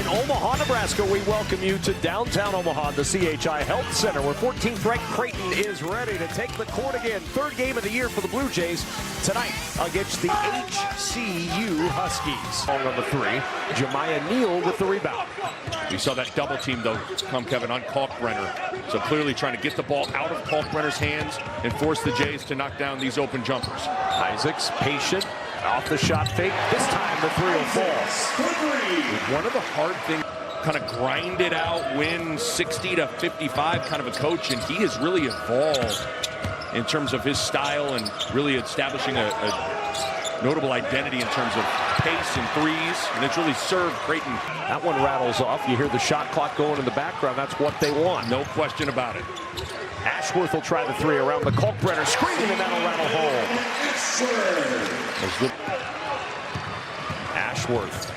In Omaha, Nebraska, we welcome you to downtown Omaha, the CHI Health Center, where 14th-ranked Creighton is ready to take the court again. Third game of the year for the Blue Jays tonight against the HCU Huskies. Ball number 3, Jemiah Neal with the rebound. We saw that double team, though, come, Kevin, on Kalkbrenner. So clearly trying to get the ball out of Kalkbrenner's hands and force the Jays to knock down these open jumpers. Isaacs, patient, off the shot fake. This time the 3 will fall. One of the hard things, kind of grind it out, win 60 to 55 kind of a coach, and he has really evolved in terms of his style and really establishing a notable identity in terms of pace and threes, and it's really served Creighton. That one rattles off. You hear the shot clock going in the background. That's what they want. No question about it. Ashworth will try the 3 around the Kalkbrenner screen, and that'll rattle home. Ashworth.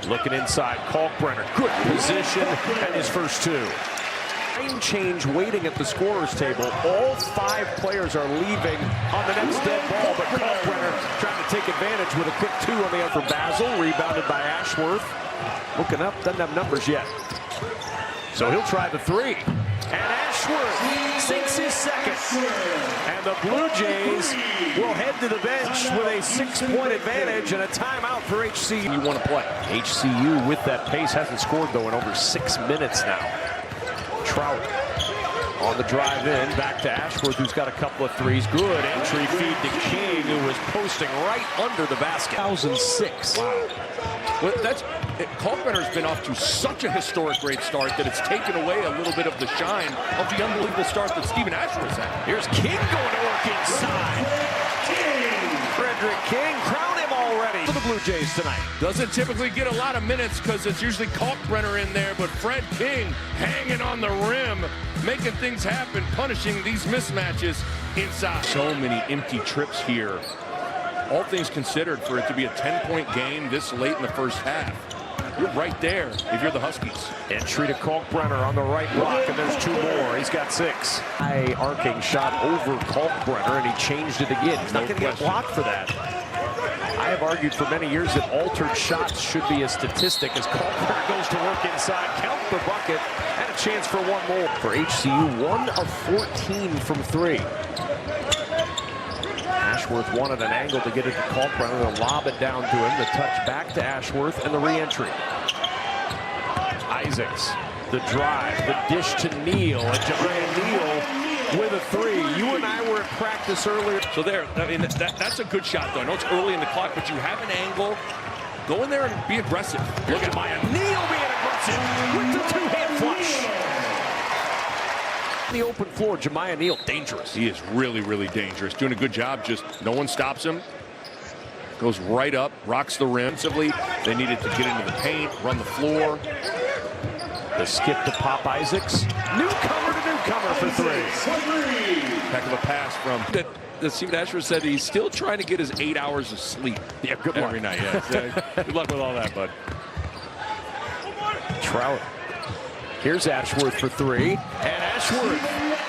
Looking inside, Kalkbrenner. Good position, and his first 2. Time change waiting at the scorer's table. All 5 players are leaving on the next dead ball, but Kalkbrenner trying to take advantage with a quick 2 on the other. Basil, rebounded by Ashworth. Looking up, doesn't have numbers yet. So he'll try the 3. And Ashworth sinks his second. And the Blue Jays will head to the bench with a 6-point advantage and a timeout for HCU. You want to play. HCU with that pace hasn't scored, though, in over 6 minutes now. Trout on the drive in, back to Ashworth, who's got a couple of 3s. Good entry feed to King, who was posting right under the basket. 2006. Wow. Well, Kalkbrenner's been off to such a historic great start that it's taken away a little bit of the shine of the unbelievable start that Stephen Ashworth's had. Here's King going to work inside. Frederick King, crown him already for the Blue Jays tonight. Doesn't typically get a lot of minutes because it's usually Kalkbrenner in there, but Fred King hanging on the rim, making things happen, punishing these mismatches inside. So many empty trips here. All things considered, for it to be a 10-point game this late in the first half, you're right there if you're the Huskies. Entry to Kalkbrenner on the right block, and there's 2 more. He's got 6. High arcing shot over Kalkbrenner, and he changed it again. He's not going to get blocked for that. I have argued for many years that altered shots should be a statistic as Kalkbrenner goes to work inside, count the bucket, and a chance for 1 more. For HCU, 1 of 14 from 3. Ashworth wanted an angle to get it to Kalkbrenner, to lob it down to him, the touch back to Ashworth, and the re-entry. Isaacs, the drive, the dish to Neal, and Jemiah Neal with a 3. You and I were at practice earlier. So there, I mean, that's a good shot, though. I know it's early in the clock, but you have an angle. Go in there and be aggressive. Look at Jemiah Neal being aggressive with the 2-hand flush. The open floor, Jemiah Neal, dangerous. He is really, really dangerous. Doing a good job, just no one stops him. Goes right up, rocks the rim. They needed to get into the paint, run the floor. The skip to Pop Isaacs. Newcomer to newcomer for 3. Heck of a pass from that Stephen Ashworth said he's still trying to get his 8 hours of sleep. Yeah, good luck. Every night, yeah. Good luck with all that, bud. Trout. Here's Ashworth for 3, and Ashworth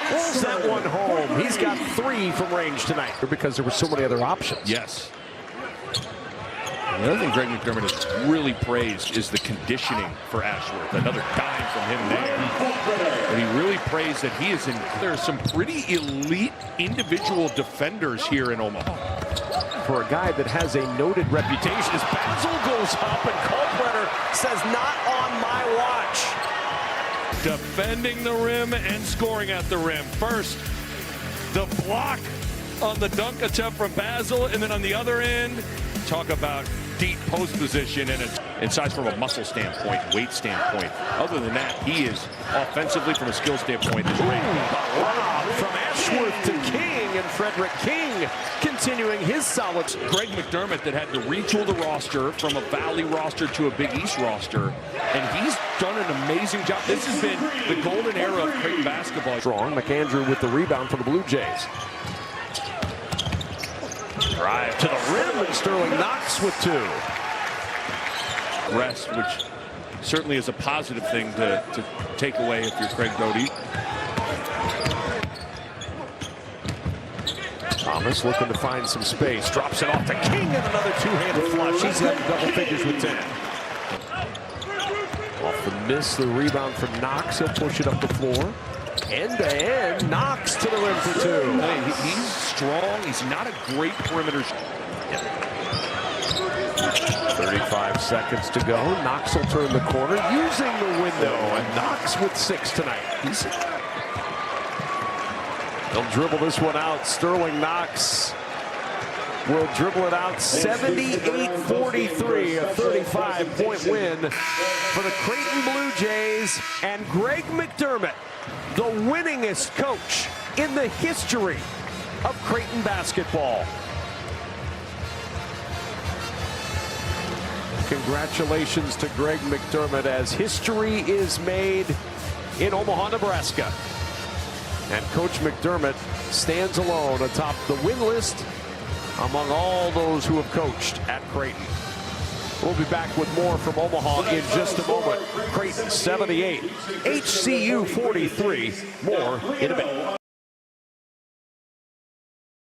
pulls that one home. He's got 3 from range tonight because there were so many other options. Yes. The other thing Greg McDermott has really praised is the conditioning for Ashworth. Another dime from him there. And he really praised that he is in. There are some pretty elite individual defenders here in Omaha. For a guy that has a noted reputation, as Basil goes up and Kalkbrenner says, "Not on my watch." Defending the rim and scoring at the rim. First, the block on the dunk attempt from Basil, and then on the other end, talk about deep post position and size from a muscle standpoint, weight standpoint. Other than that, he is offensively, from a skill standpoint, is ready. From Ashworth to King, and Frederick King continuing his solid. Greg McDermott that had to retool the roster from a Valley roster to a Big East roster, and he's done an amazing job. This has been the golden era of Creighton basketball. Strong, McAndrew with the rebound for the Blue Jays. Drive to the rim, and Sterling Knox with 2. Rest, which certainly is a positive thing to take away if you're Craig Doty. Thomas looking to find some space. Drops it off to King and another two-handed flush. He's got double figures with 10. Off the miss, the rebound for Knox. He'll push it up the floor. End-to-end, Knox to the rim for 2. Hey, he's strong. He's not a great perimeter. 35 seconds to go. Knox will turn the corner using the window, and Knox with 6 tonight. He'll dribble this one out. Sterling Knox will dribble it out. 78-43, a 35-point win for the Creighton Blue Jays, and Greg McDermott, the winningest coach in the history of Creighton basketball. Congratulations to Greg McDermott, as history is made in Omaha, Nebraska. And Coach McDermott stands alone atop the win list among all those who have coached at Creighton. We'll be back with more from Omaha in just a moment. Creighton 78, HCU 43. More in a bit.